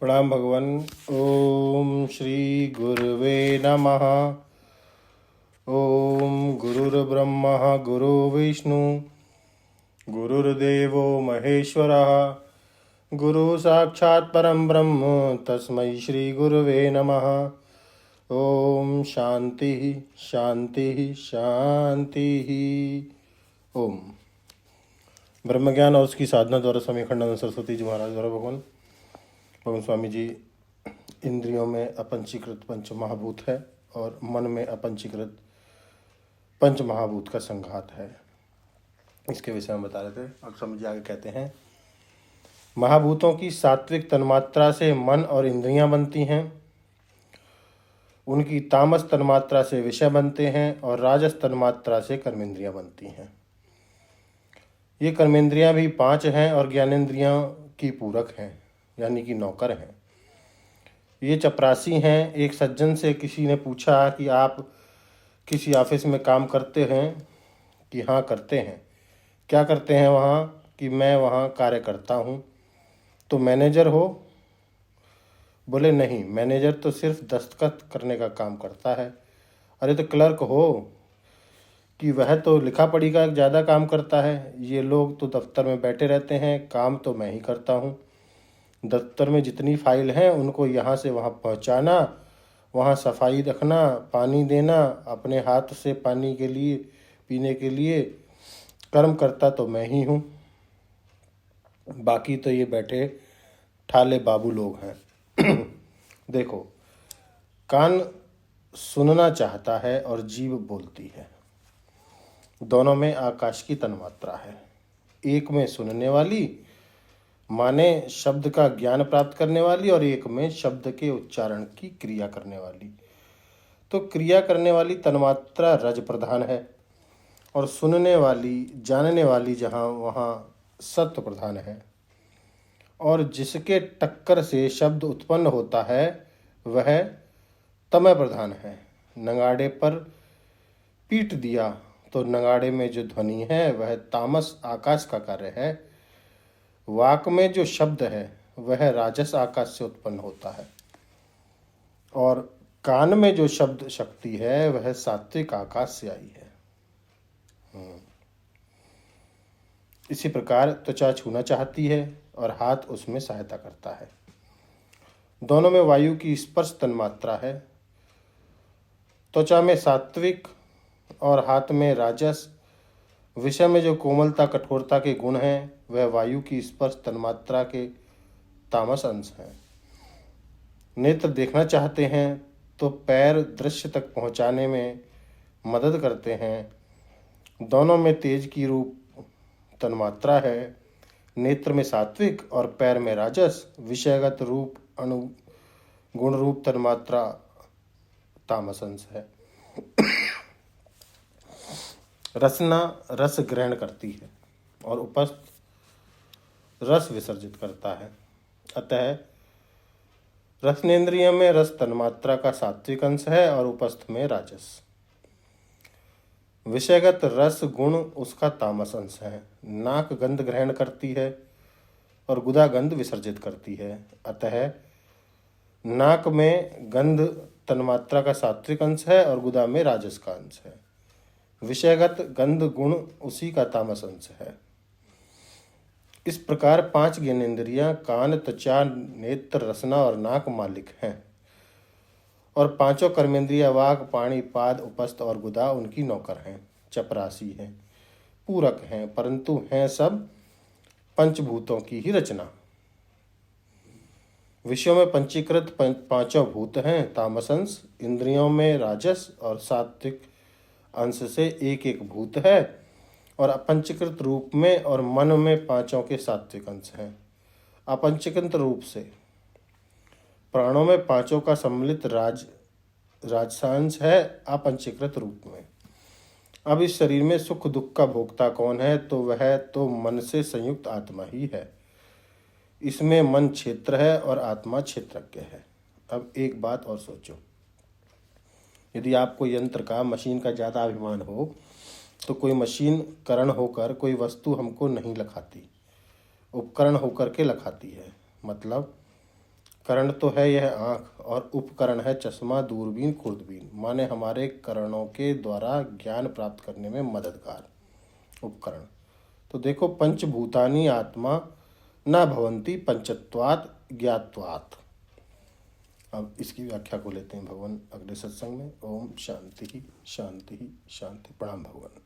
प्रणाम भगवान। ओम श्री गुरुवे नमः। ओम गुरुर्ब्रह्मा गुरुर्विष्णु गुरुर्देवो महेश्वरः गुरु साक्षात् परं ब्रह्म तस्मै श्री गुरुवे नमः। ओम शांति शांति शांति। ओम ब्रह्मज्ञान और उसकी साधना द्वारा स्वामी अखंडानंद सरस्वती जी महाराज द्वारा भगवान स्वामी जी इंद्रियों में अपंचीकृत पंच महाभूत है और मन में अपंचीकृत पंच महाभूत का संघात है। इसके विषय में बता रहे थे। अब स्वामी जी आगे कहते हैं, महाभूतों की सात्विक तन्मात्रा से मन और इंद्रियां बनती हैं, उनकी तामस तन्मात्रा से विषय बनते हैं और राजस तन्मात्रा से कर्मेंद्रियां बनती हैं। ये कर्मेंद्रियां भी 5 हैं और ज्ञानेंद्रियां की पूरक हैं, यानी कि नौकर हैं। ये चपरासी हैं। एक सज्जन से किसी ने पूछा कि आप किसी ऑफिस में काम करते हैं? कि हाँ करते हैं। क्या करते हैं वहाँ? कि मैं वहाँ कार्य करता हूँ। तो मैनेजर हो? बोले नहीं, मैनेजर तो सिर्फ दस्तखत करने का काम करता है। अरे तो क्लर्क हो? कि वह तो लिखा पढ़ी का ज़्यादा काम करता है। ये लोग तो दफ्तर में बैठे रहते हैं, काम तो मैं ही करता हूँ। दफ्तर में जितनी फाइल हैं उनको यहाँ से वहाँ पहुँचाना, वहाँ सफाई रखना, पानी देना, अपने हाथ से पानी के लिए पीने के लिए कर्म करता तो मैं ही हूँ। बाकी तो ये बैठे ठाले बाबू लोग हैं। देखो, कान सुनना चाहता है और जीभ बोलती है। दोनों में आकाश की तन्मात्रा है। एक में सुनने वाली माने शब्द का ज्ञान प्राप्त करने वाली और एक में शब्द के उच्चारण की क्रिया करने वाली। तो क्रिया करने वाली तन्मात्रा रज प्रधान है और सुनने वाली जानने वाली जहाँ वहाँ सत्व प्रधान है। और जिसके टक्कर से शब्द उत्पन्न होता है वह तमय प्रधान है। नगाड़े पर पीट दिया तो नगाड़े में जो ध्वनि है वह तामस आकाश का कार्य है। वाक में जो शब्द है वह राजस आकाश से उत्पन्न होता है और कान में जो शब्द शक्ति है वह सात्विक आकाश से आई है। इसी प्रकार त्वचा छूना चाहती है और हाथ उसमें सहायता करता है। दोनों में वायु की स्पर्श तन्मात्रा है। त्वचा में सात्विक और हाथ में राजस। विषय में जो कोमलता कठोरता के गुण हैं वह वायु की स्पर्श तन्मात्रा के तामस अंश हैं। नेत्र देखना चाहते हैं तो पैर दृश्य तक पहुंचाने में मदद करते हैं। दोनों में तेज की रूप तन्मात्रा है। नेत्र में सात्विक और पैर में राजस। विषयगत रूप अणु गुण रूप तन्मात्रा तामस अंश है। रसना रस ग्रहण करती है और उपस्थ रस विसर्जित करता है। अतः रसनेन्द्रिय में रस तन्मात्रा का सात्विक अंश है और उपस्थ में राजस। विषयगत रस गुण उसका तामस अंश है। नाक गंध ग्रहण करती है और गुदा गंध विसर्जित करती है। अतः नाक में गंध तन्मात्रा का सात्विक अंश है और गुदा में राजस का अंश है। विषयगत गंध गुण उसी का तामस अंश है। इस प्रकार 5 ज्ञानेंद्रियां कान, त्वचा, नेत्र, रसना और नाक मालिक हैं और 5 कर्मेंद्रियां वाक, पाणी, पाद, उपस्थ और गुदा उनकी नौकर हैं, चपरासी हैं, पूरक हैं, परंतु हैं सब पंचभूतों की ही रचना। विषयों में पंचीकृत 5 भूत हैं तामस अंश। इंद्रियों में राजस और सात्विक अंश से एक एक भूत है और अपंचीकृत रूप में और मन में 5 के सात्विक अंश हैं। अपंचीकृत रूप से प्राणों में 5 का सम्मिलित राजसांश है अपंचीकृत रूप में। अब इस शरीर में सुख दुख का भोक्ता कौन है? तो वह तो मन से संयुक्त आत्मा ही है। इसमें मन क्षेत्र है और आत्मा क्षेत्रज्ञ है। अब एक बात और सोचो, यदि आपको यंत्र का, मशीन का ज़्यादा अभिमान हो तो कोई मशीन करण होकर कोई वस्तु हमको नहीं लखाती, उपकरण होकर के लखाती है। मतलब करण तो है यह आँख और उपकरण है चश्मा, दूरबीन, खुर्दबीन। माने हमारे करणों के द्वारा ज्ञान प्राप्त करने में मददगार उपकरण। तो देखो, पंचभूतानि आत्मा न भवन्ति पंचत्वात् ज्ञात्वात्। अब इसकी व्याख्या को लेते हैं भगवान अगले सत्संग में। ओम शांति शांति शांति। प्रणाम भगवान।